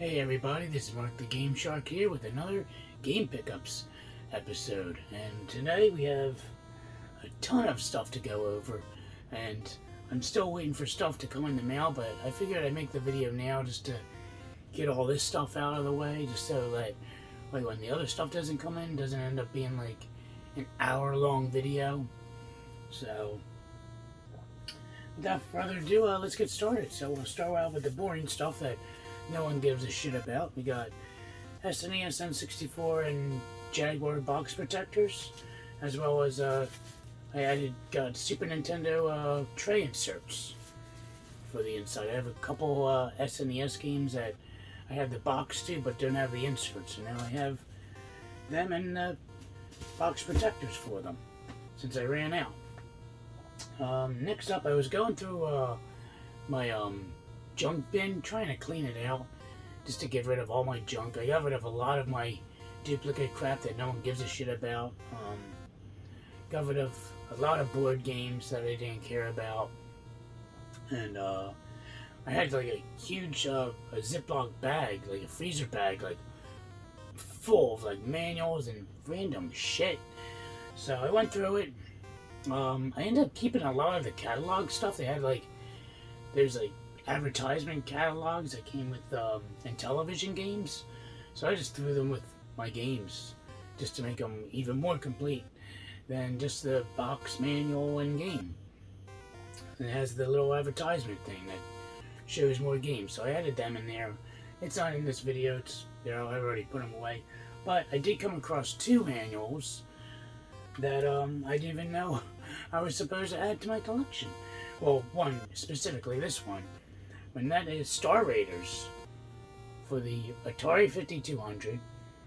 Hey everybody, this is Mark the Game Shark here with another Game Pickups episode. And today we have a ton of stuff to go over. And I'm still waiting for stuff to come in the mail, but I figured I'd make the video now just to get all this stuff out of the way, just so that like when the other stuff doesn't come in, it doesn't end up being like an hour-long video. So without further ado, let's get started. So we'll start out with the boring stuff that no one gives a shit about. We got SNES, N64, and Jaguar box protectors, as well as got Super Nintendo tray inserts for the inside. I have a couple SNES games that I have the box too, but don't have the inserts. So now I have them and box protectors for them, since I ran out. Next up, I was going through my junk bin, trying to clean it out just to get rid of all my junk. I got rid of a lot of my duplicate crap that no one gives a shit about. Got rid of a lot of board games that I didn't care about, and I had like a huge a Ziploc bag, like a freezer bag, like full of like manuals and random shit. So I went through it. I ended up keeping a lot of the catalog stuff. They had there's advertisement catalogs that came with and television games, so I just threw them with my games just to make them even more complete than just the box, manual, and game. And it has the little advertisement thing that shows more games, so I added them in there. It's not in this video, it's I've already put them away, but I did come across two manuals that I didn't even know I was supposed to add to my collection. Well, one specifically, this one, and that is Star Raiders for the Atari 5200.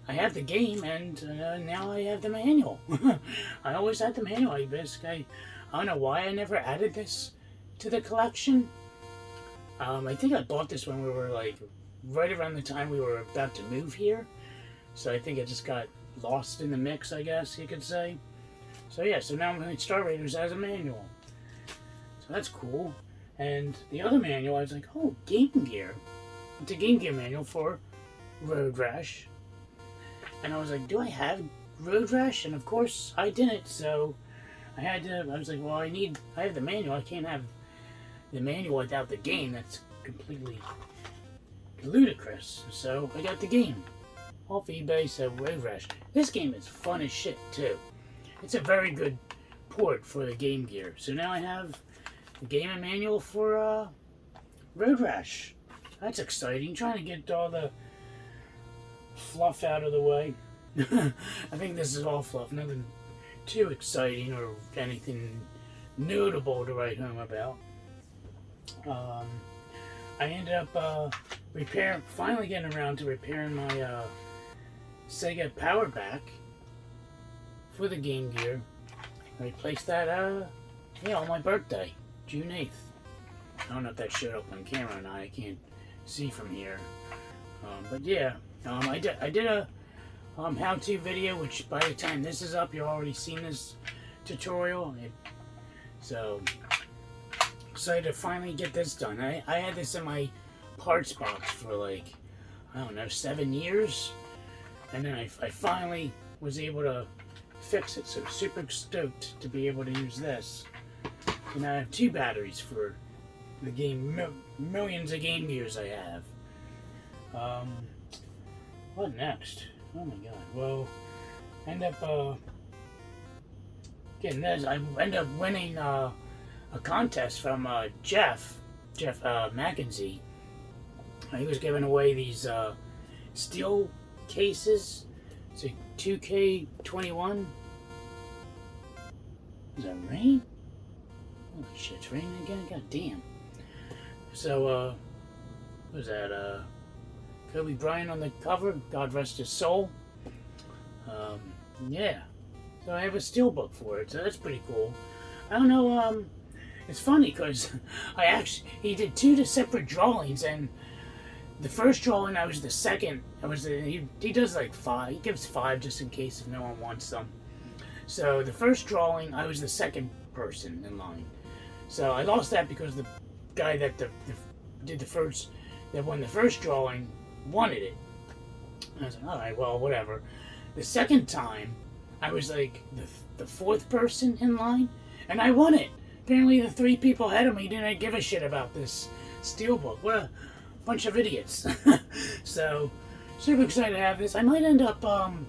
I have the game, and now I have the manual. I always had the manual. I don't know why I never added this to the collection. I think I bought this when we were right around the time we were about to move here, so I think it just got lost in the mix, I guess you could say. So yeah, so now I'm playing Star Raiders as a manual. So that's cool. And the other manual, I was like, oh, Game Gear. It's a Game Gear manual for Road Rash. And I was like, do I have Road Rash? And of course, I didn't, so I was like, well, I have the manual. I can't have the manual without the game. That's completely ludicrous. So I got the game off eBay, so Road Rash. This game is fun as shit, too. It's a very good port for the Game Gear. So now I have the game and manual for Road Rash. That's exciting. Trying to get all the fluff out of the way. I think this is all fluff. Nothing too exciting or anything notable to write home about. I ended up finally getting around to repairing my Sega Power Back for the Game Gear. I replaced that on my birthday, June 8th. I don't know if that showed up on camera or not. I can't see from here. But yeah, I did a how-to video, which by the time this is up, you've already seen this tutorial. So excited to finally get this done. I had this in my parts box for I don't know, 7 years, and then I finally was able to fix it. So super stoked to be able to use this. And I have two batteries for the game, millions of Game Gears I have. What next? Oh my god. Well, end up getting this. I end up winning a contest from Jeff Mackenzie. He was giving away these steel cases. It's a 2K21. Is that rain? Holy shit, it's raining again? God damn. So, what was that? Kobe Bryant on the cover. God rest his soul. Yeah. So I have a Steelbook for it, so that's pretty cool. I don't know, it's funny because he did two separate drawings, and the first drawing I was the second. He does 5. He gives 5 just in case if no one wants them. So the first drawing I was the second person in line. So I lost that because the guy that won the first drawing wanted it. And I was like, alright, well, whatever. The second time, I was like the fourth person in line, and I won it. Apparently the 3 people ahead of me didn't give a shit about this Steelbook. What a bunch of idiots. So, super excited to have this. I might end up, I'm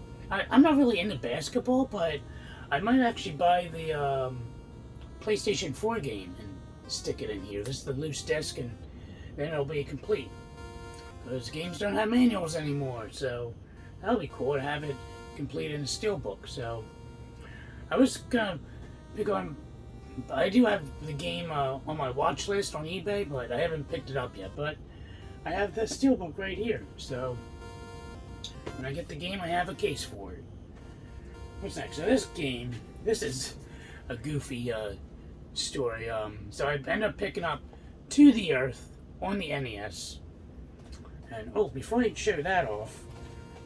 not really into basketball, but I might actually buy the PlayStation 4 game and stick it in here. This is the loose disc, and then it'll be complete. Those games don't have manuals anymore, so that'll be cool to have it complete in a Steelbook. So I was gonna pick on. I do have the game on my watch list on eBay, but I haven't picked it up yet. But I have the Steelbook right here, so when I get the game, I have a case for it. What's next? So this game, this is a goofy story. So I ended up picking up To the Earth on the NES. And oh, before I show that off,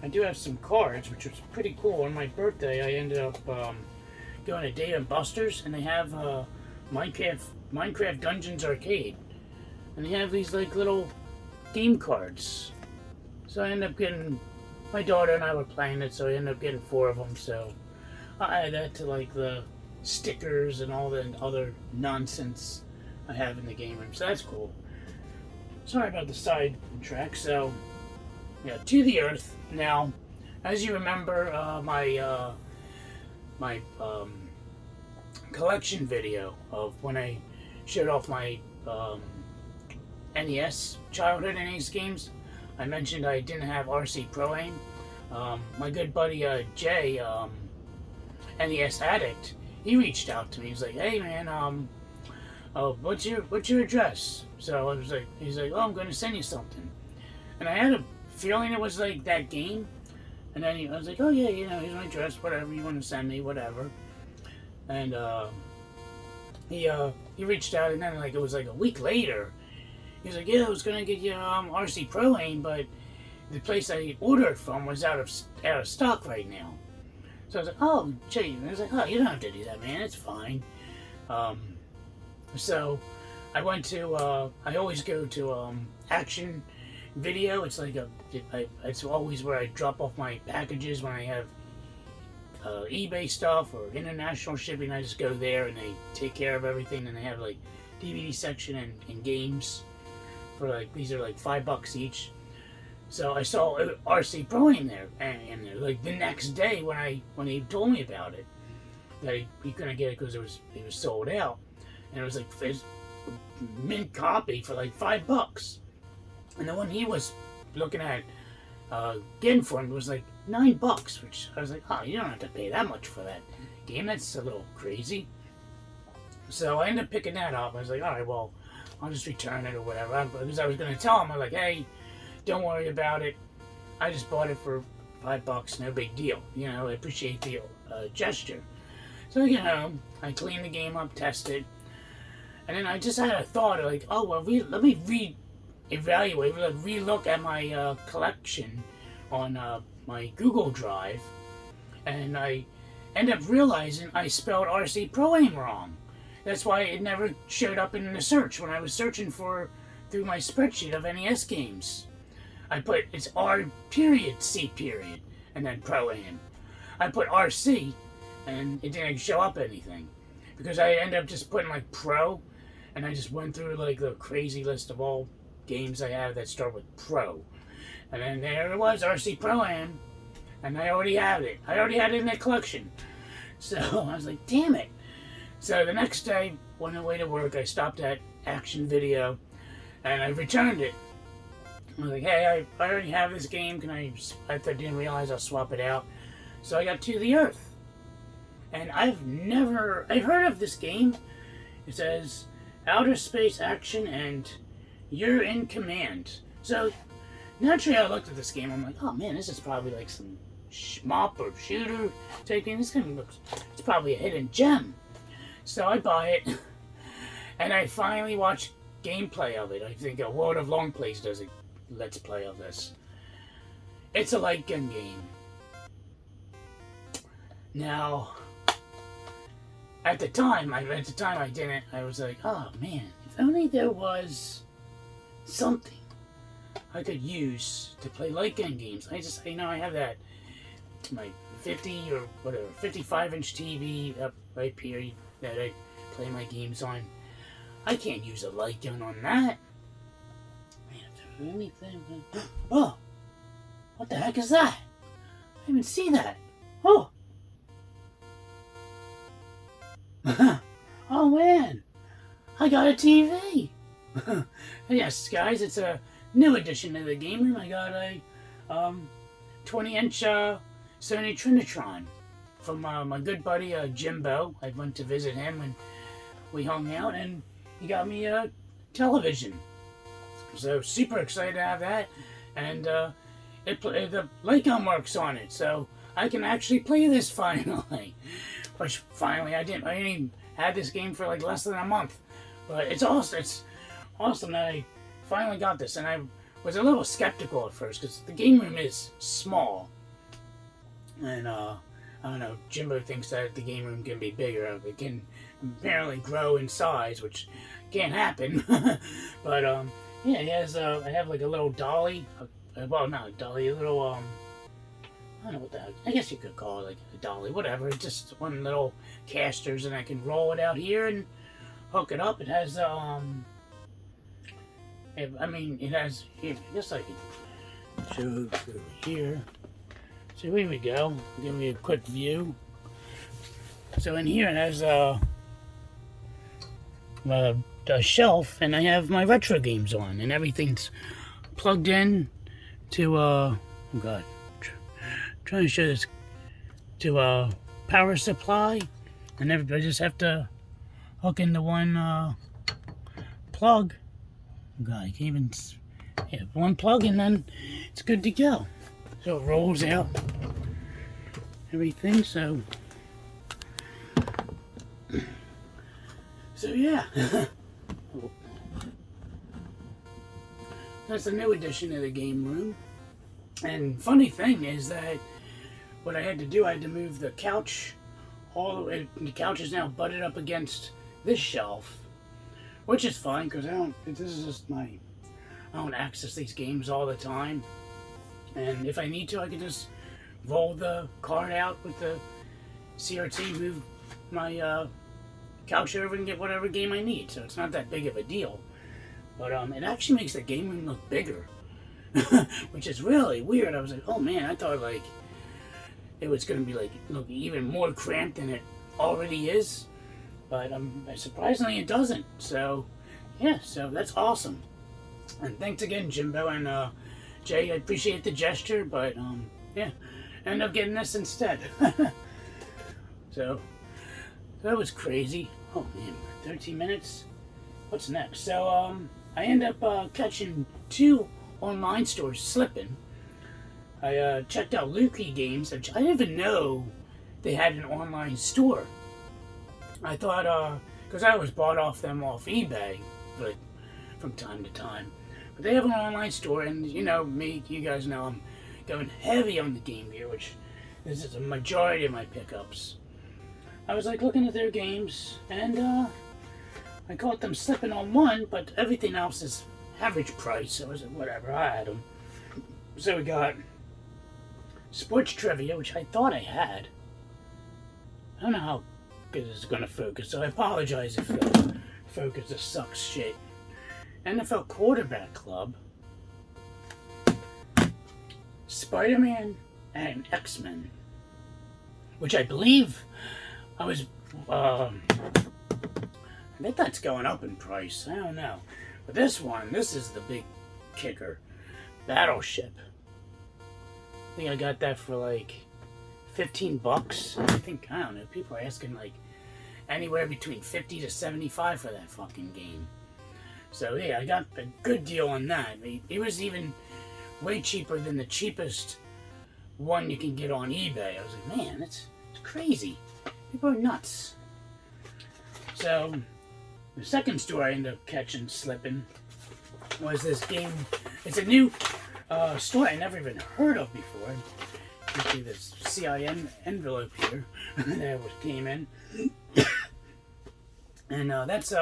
I do have some cards, which was pretty cool. On my birthday, I ended up going to Dave & Buster's, and they have Minecraft Dungeons Arcade. And they have these like little game cards. So I ended up getting, my daughter and I were playing it, so I ended up getting 4 of them. So I add that to like the stickers and all the other nonsense I have in the game room. So that's cool. Sorry about the side track. So yeah, To the Earth. Now, as you remember, my collection video of when I showed off my NES childhood NES games, I mentioned I didn't have RC Prolane. My good buddy Jay, NES Addict, he reached out to me. He's like, "Hey man, what's your address?" So I was like, he's like, "Oh, I'm going to send you something." And I had a feeling it was like that game. And then I was like, "Oh yeah, here's my address, whatever you want to send me, whatever." And he reached out, and then like it was like a week later, he was like, "Yeah, I was gonna get you RC Prolane, but the place I ordered from was out of stock right now." So I was like, "Oh, gee," and I was like, "Oh, you don't have to do that, man. It's fine." So I went to I always go to Action Video. It's like it's always where I drop off my packages when I have eBay stuff or international shipping. I just go there and they take care of everything, and they have like DVD section and games for like, these are like $5 each. So I saw RC Pro in there, and like the next day when he told me about it, that he couldn't get it because it was sold out, and it was like his mint copy for like $5. And the one he was looking at getting for him was like $9, which I was like, "Oh, you don't have to pay that much for that game. That's a little crazy." So I ended up picking that up. I was like, "All right, well, I'll just return it or whatever." Because I was going to tell him, I'm like, "Hey, don't worry about it. I just bought it for $5. No big deal. I appreciate the gesture." So I get home, I clean the game up, test it, and then I just had a thought like, "Oh well, let me relook at my collection on my Google Drive," and I end up realizing I spelled RC Pro-Aim wrong. That's why it never showed up in the search when I was searching through my spreadsheet of NES games. I put it's R.C. and then Pro-Aim. I put RC and it didn't show up anything because I ended up just putting like Pro, and I just went through like the crazy list of all games I have that start with Pro. And then there it was, RC Pro-Am, and I already had it. I already had it in that collection. So I was like, damn it. So the next day, on the way to work, I stopped at Action Video, and I returned it. I was like, "Hey, I already have this game. I didn't realize I'll swap it out." So I got To the Earth. And I've heard of this game. It says, outer space action and you're in command. So naturally I looked at this game, I'm like, "Oh man, this is probably like some shmup or shooter type game. This game it's probably a hidden gem." So I buy it, and I finally watched gameplay of it. I think a World of Long Plays does a let's play of this. It's a light gun game. Now, at the time I didn't. I was like, "Oh man, if only there was something I could use to play light gun games. I just, I have that, my 50 or whatever, 55-inch TV up right here that I play my games on. I can't use a light gun on that. Man, anything? Oh, what the heck is that? I didn't see that. Oh. Oh man, I got a TV. Yes, guys, it's a new addition to the game room. I got a 20-inch Sony Trinitron from my good buddy Jimbo. I went to visit him and we hung out, and he got me a television. So super excited to have that, and the light gun works on it, so I can actually play this finally. Which finally I didn't even have this game for like less than a month, but it's awesome. It's awesome that I finally got this, and I was a little skeptical at first because the game room is small, and I don't know. Jimbo thinks that the game room can be bigger. It can apparently grow in size, which can't happen. But yeah, he has. I have like a little dolly. Well, not a dolly. A little I don't know what the heck. I guess you could call it like a dolly, whatever. It's just one little casters, and I can roll it out here and hook it up. It has I mean, it has. Here, I guess I can show it over here. So here we go. Give me a quick view. So in here it has a shelf, and I have my retro games on, and everything's plugged in to oh god, trying to show this, to a power supply, and everybody just have to hook into one plug. Oh god, I can't even. Yeah, one plug, and then it's good to go. So it rolls out everything. So yeah. That's a new addition to the game room. And funny thing is that what I had to do, I had to move the couch all the way. The couch is now butted up against this shelf, which is fine because this is just I don't access these games all the time. And if I need to, I can just roll the card out with the CRT, move my couch over, and get whatever game I need. So it's not that big of a deal. But it actually makes the game room look bigger, which is really weird. I was like, oh man, I thought like it was going to be like look even more cramped than it already is. But surprisingly, it doesn't. So yeah, so that's awesome. And thanks again, Jimbo and Jay. I appreciate the gesture, but yeah, I ended up getting this instead. So that was crazy. Oh man, 13 minutes. What's next? So I end up catching 2 online stores slipping. I checked out Lukey Games, which I didn't even know they had an online store. I thought, because I always bought off eBay, but from time to time. But they have an online store, and you know me, you guys know I'm going heavy on the Game Gear, which this is a majority of my pickups. I was like looking at their games, and I caught them slipping on one, but everything else is average price, so I was like, whatever, I had them. So we got Sports Trivia, which I thought I had. I don't know how good this is going to focus, so I apologize if the focus just sucks shit. NFL Quarterback Club, Spider-Man, and X-Men, which I believe I was, I think that's going up in price. I don't know. But this is the big kicker. Battleship. I think I got that for like $15. I don't know, people are asking like anywhere between $50 to $75 for that fucking game. So yeah, I got a good deal on that. It was even way cheaper than the cheapest one you can get on eBay. I was like, man, it's crazy. People are nuts. So the second store I ended up catching slipping was this game. It's a new store I never even heard of before. You see this CIN envelope here that came in. And that's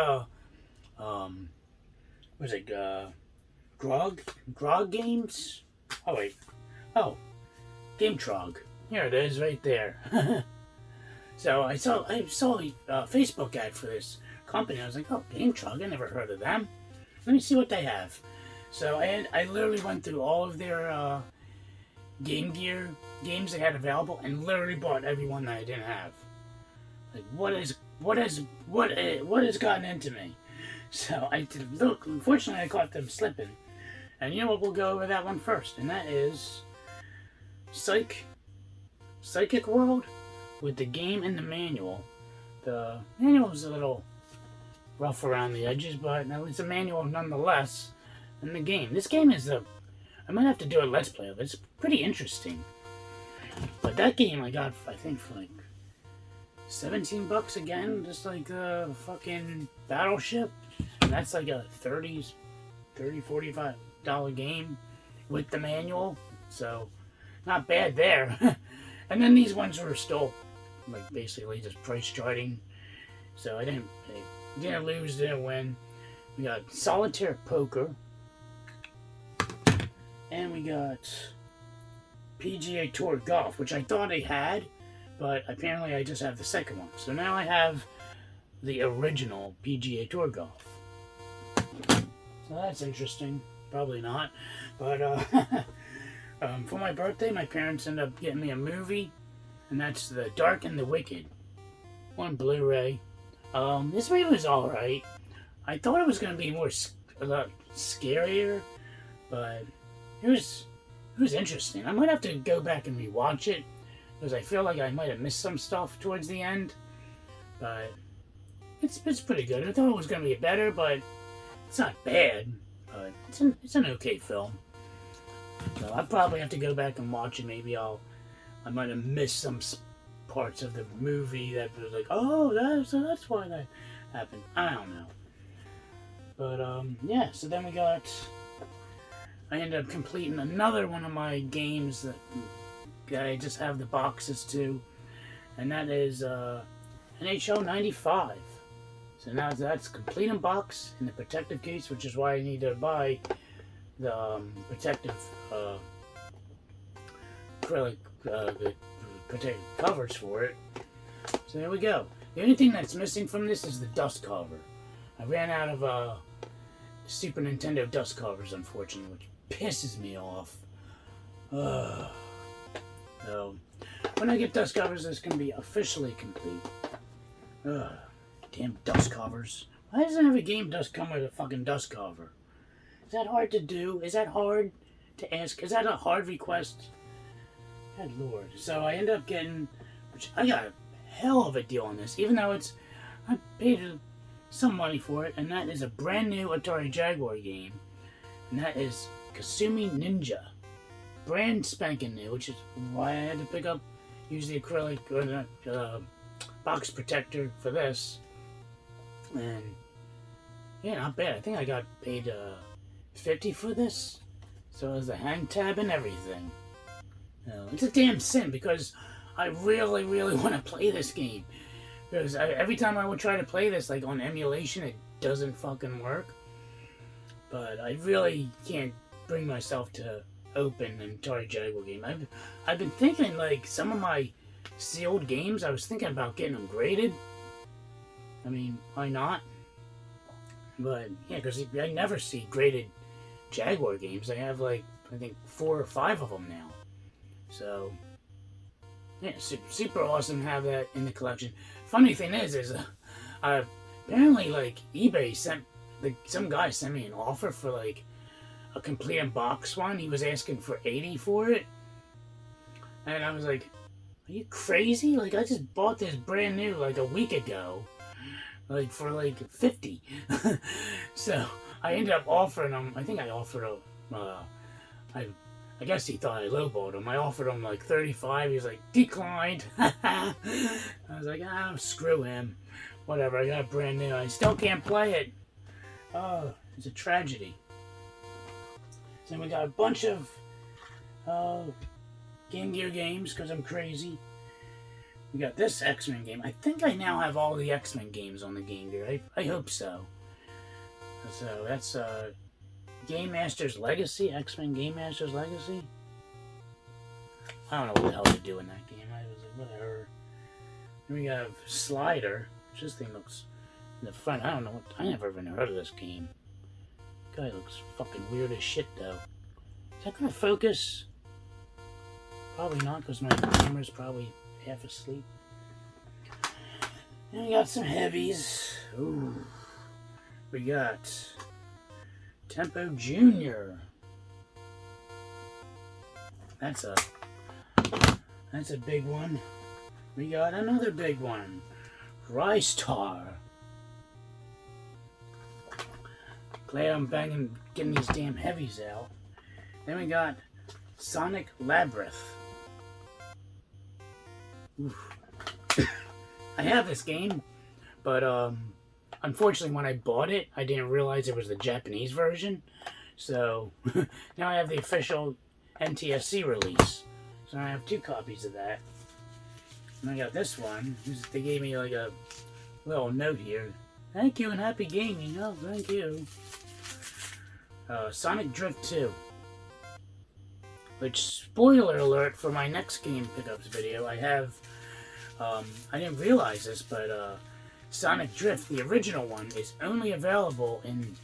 Grog Games. Oh wait, oh, Game Trog. Here it is, right there. So I saw a Facebook ad for this company. I was like, oh, Game Trog. I never heard of them. Let me see what they have. So I literally went through all of their Game Gear games they had available and literally bought every one that I didn't have. Like, what has gotten into me? So I did look. Unfortunately, I caught them slipping. And you know what? We'll go over that one first, and that is Psychic World with the game and the manual. The manual is a little rough around the edges, but it's a manual nonetheless. And the game. This game is I might have to do a Let's Play of it. It's pretty interesting. But that game I got, I think, for like $17 again, just like the fucking Battleship. And that's like a $45 game with the manual. So, not bad there. And then these ones were still, like, basically just price charting. So I didn't lose, didn't win. We got Solitaire Poker. And we got PGA Tour Golf, which I thought I had, but apparently I just have the second one. So now I have the original PGA Tour Golf. So that's interesting. Probably not. But for my birthday, my parents ended up getting me a movie, and that's The Dark and the Wicked on Blu-ray. This movie was alright. I thought it was going to be a lot scarier, but it was interesting. I might have to go back and rewatch it, because I feel like I might have missed some stuff towards the end. But it's pretty good. I thought it was going to be better, but it's not bad. But it's an okay film. So I'll probably have to go back and watch it. Maybe I might have missed some parts of the movie that was like, oh, that's why that happened. I don't know. But yeah. So then I ended up completing another one of my games that I just have the boxes to, and that is NHL 95. So now that's complete in box in the protective case, which is why I need to buy the protective acrylic protective covers for it. So there we go. The only thing that's missing from this is the dust cover. I ran out of Super Nintendo dust covers, unfortunately, which pisses me off. So when I get dust covers, this can be officially complete. Damn dust covers. Why doesn't every game come with a fucking dust cover? Is that hard to do? Is that hard to ask? Is that a hard request? Good lord. So I end up getting, which I got a hell of a deal on this, even though I paid some money for it, and that is a brand new Atari Jaguar game, and that is Kasumi Ninja. Brand spanking new, which is why I had to use the acrylic box protector for this. And yeah, not bad. I think I got paid $50 for this, so it was the hang tab and everything. It's a damn sin, because I really, really want to play this game. Because every time I would try to play this, like on emulation, it doesn't fucking work. But I really can't bring myself to open an Atari Jaguar game. I've been thinking, like, some of my sealed games, I was thinking about getting them graded. I mean, why not? But yeah, because I never see graded Jaguar games. I have, like, I think 4 or 5 of them now. So yeah, super awesome to have that in the collection. Funny thing is apparently, like, eBay some guy sent me an offer for, like, a complete in-box one. He was asking for $80 for it, and I was like, are you crazy? Like, I just bought this brand new, like, a week ago, like, for, like, $50. So I ended up offering him, I think I offered him, I guess he thought I lowballed him. I offered him like $35. He was like, declined. I was like, screw him. Whatever, I got a brand new. I still can't play it. Oh, it's a tragedy. So we got a bunch of Game Gear games, because I'm crazy. We got this X-Men game. I think I now have all the X-Men games on the Game Gear. I hope so. So that's Game Master's Legacy, X-Men Game Master's Legacy. I don't know what the hell they do in that game. I was like, whatever. Then we have Slider, which this thing looks in the front. I don't know what. I never even heard of this game. Guy looks fucking weird as shit though. Is that gonna focus? Probably not, because my camera's probably half asleep. And we got some heavies. Ooh. We got Tempo Junior. That's a big one. We got another big one. Rystar. Glad I'm getting these damn heavies out. Then we got Sonic Labyrinth. I have this game, but unfortunately when I bought it, I didn't realize it was the Japanese version. So now I have the official NTSC release. So I have 2 copies of that. And I got this one. They gave me like a little note here. Thank you and happy gaming. Oh, thank you. Sonic Drift 2. Which, spoiler alert for my next game pickups video, I have, I didn't realize this, but Sonic Drift, the original one, is only available in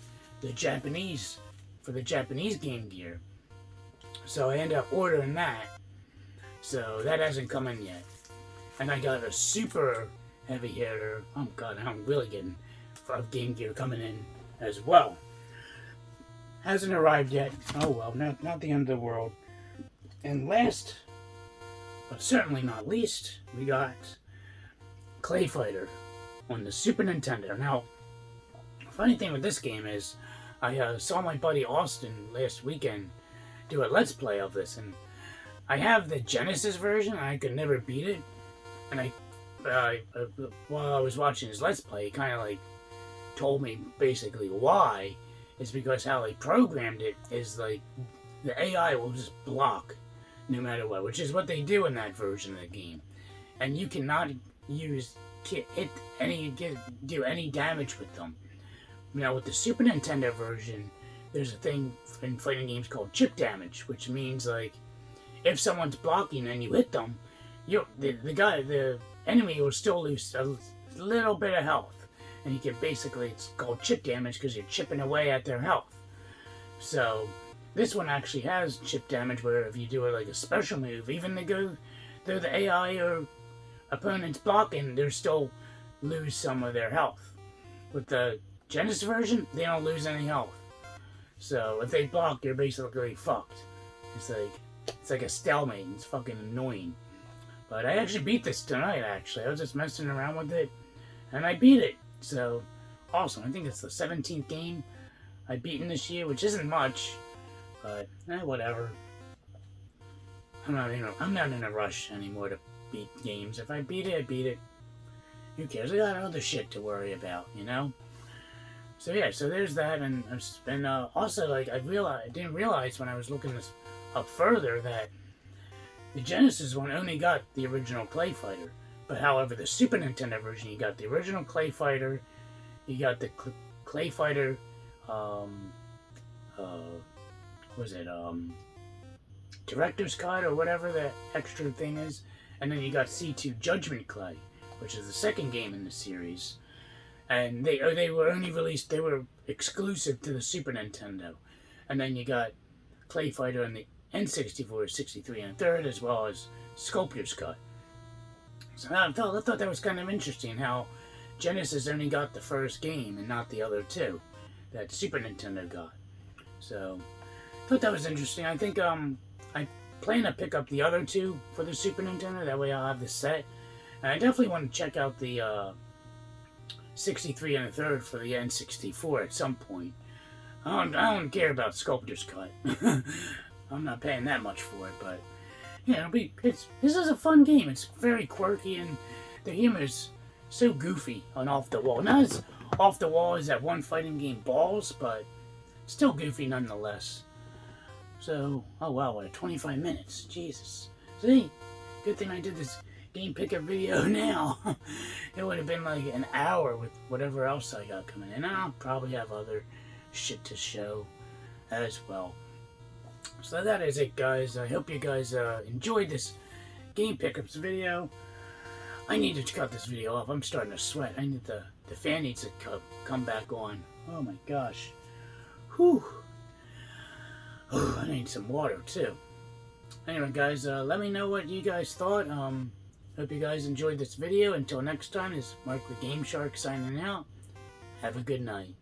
the Japanese, for the Japanese Game Gear. So I ended up ordering that. So that hasn't come in yet. And I got a super heavy hitter. Oh god, I'm really getting Game Gear coming in as well. Hasn't arrived yet. Oh well, not the end of the world. And last, but certainly not least, we got Clay Fighter on the Super Nintendo. Now, funny thing with this game is, I saw my buddy Austin last weekend do a Let's Play of this, and I have the Genesis version, and I could never beat it. And while I was watching his Let's Play, he kind of like told me basically why. It's because how they programmed it is like the AI will just block no matter what, which is what they do in that version of the game. And you cannot do any damage with them. Now with the Super Nintendo version, there's a thing in fighting games called chip damage, which means like if someone's blocking and you hit them, the enemy will still lose a little bit of health. And you can basically, it's called chip damage because you're chipping away at their health. So this one actually has chip damage where if you do it like a special move, even though the AI or opponent's blocking, they still lose some of their health. With the Genesis version, they don't lose any health. So if they block, you're basically fucked. It's like a stalemate. It's fucking annoying. But I actually beat this tonight, actually. I was just messing around with it, and I beat it. So, awesome. I think it's the 17th game I've beaten this year, which isn't much, but whatever. I'm not in a rush anymore to beat games. If I beat it, I beat it. Who cares? I got other shit to worry about, you know? So yeah, so there's that, and also, like, I didn't realize when I was looking this up further that the Genesis one only got the original Clay Fighter. But however, the Super Nintendo version, you got the original Clay Fighter, you got the Clay Fighter, Director's Cut or whatever that extra thing is, and then you got C2 Judgment Clay, which is the second game in the series. And they were only released, they were exclusive to the Super Nintendo. And then you got Clay Fighter on the N64, 63 and a third, as well as Sculptor's Cut. So I thought that was kind of interesting how Genesis only got the first game and not the other 2 that Super Nintendo got. So I thought that was interesting. I think I plan to pick up the other 2 for the Super Nintendo. That way I'll have the set. And I definitely want to check out the 63 and a third for the N64 at some point. I don't care about Sculptor's Cut. I'm not paying that much for it, but yeah, this is a fun game. It's very quirky, and the humor is so goofy on Off the Wall. Not as off the wall as that one fighting game Balls, but still goofy nonetheless. So, oh wow, we're at 25 minutes. Jesus. See, good thing I did this game pickup video now. It would have been like an hour with whatever else I got coming in. I'll probably have other shit to show as well. So that is it, guys. I hope you guys enjoyed this game pickups video. I need to cut this video off. I'm starting to sweat. I need the fan needs to come back on. Oh my gosh. Whew. I need some water too. Anyway, guys, let me know what you guys thought. Hope you guys enjoyed this video. Until next time, this is Mark the Game Shark signing out. Have a good night.